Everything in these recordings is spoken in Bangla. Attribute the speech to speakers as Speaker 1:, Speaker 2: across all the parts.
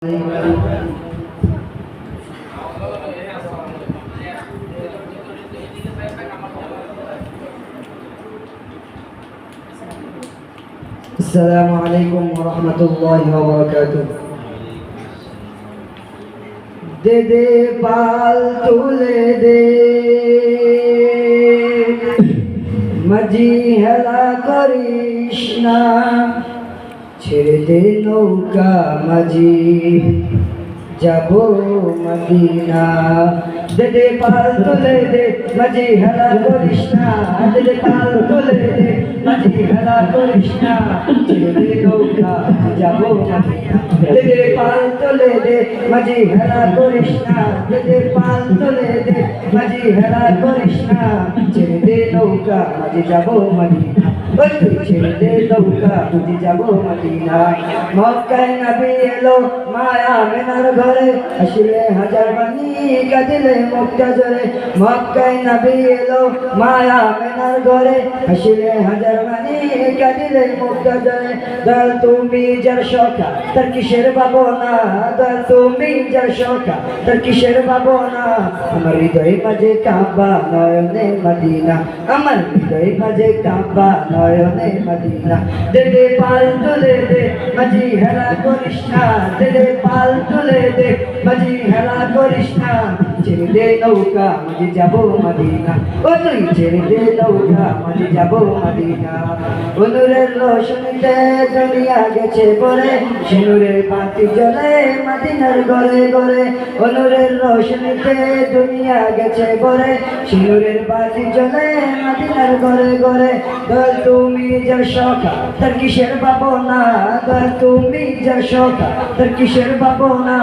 Speaker 1: السلام عليكم ورحمة الله وبركاته दे दे पाल तुले दे मजी हेला करिस ना ছেড়ে দে নৌকা মাঝি যাবো মদিনা দে দে পাল তুলে দে মাঝি হেলা করিস না দে দে পাল তুলে দে মাঝি হেলা করিস না ছেড়ে দে নৌকা যাবো মদিনা দে দে পাল তুলে দে মাঝি হেলা করিস না দে দে পাল তুলে দে মাঝি হেলা করিস না ছেড়ে দে নৌকা মাঝি যাবো মদিনা ছেড়ে দে নৌকা মাঝি যাবো মদিনা মক্কায় নবী এলো মায়া মেনার ঘরে আসলে হাজার বাণী কাঁদিলে মুক্তা জোরে মক্কায় নবী এলো মায়া মেনার ঘরে আসলে হাজার বাণী কাঁদিলে মুক্তা জোরে দল তুমি যার সখা তার কিসের ভাবনা দল তুমি যার সখা তার কিসের ভাবনা আমার হৃদয় মাঝে কাবা নয়নে মদিনা আমার হৃদয় মাঝে কাবা নয়নে মদিনা দে দে পাল তুলে দে মাঝি হেলা করিস না দে দে পাল তুলে দে মাঝি হেলা করিস না ছেড়ে দে নৌকা মাঝি যাবো মদিনা ও তুই ছেড়ে দে নৌকা মাঝি যাবো মদিনা নূরের রোশনীতে দুনিয়া গেছে পরে নূরের বাতি জ্বলে মদিনার ঘরে ঘরে নূরের রোশনীতে দুনিয়া গেছে পরে নূরের বাতি জ্বলে মদিনার ঘরে ঘরে দল তুমি যার সখা তার কিসের ভাবনা দল তুমি যার সখা তার কিসের ভাবনা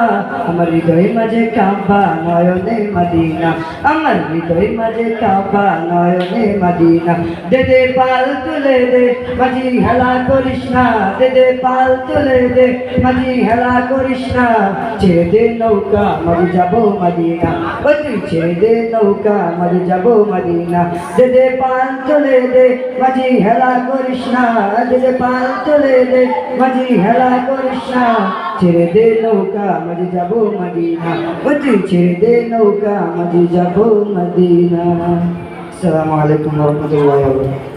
Speaker 1: আমার হৃদয় মাঝে কাবা নয়নে মদিনা আমার হৃদয় মাঝে কাবা নয়নে মদিনা দে দে পাল তুলে দে মাঝি হেলা করিস না দে দে পাল তুলে দে মাঝি হেলা করিস না ছেড়ে দে নৌকা মাঝি যাবো মদিনা ও তুই ছেড়ে দে নৌকা মাঝি যাবো মদিনা দে দে পাল তুলে দে মাঝি হেলা করিস না দে দে পাল তুলে দে মাঝি হেলা করিস না ছেড়ে দে নৌকা মাঝি যাবো মদিনা ও তুই ছেড়ে দে নৌকা মাঝি যাবো মদিনা। আসসালামু আলাইকুম ওয়া রাহমাতুল্লাহি ওয়া বারাকাতুহু।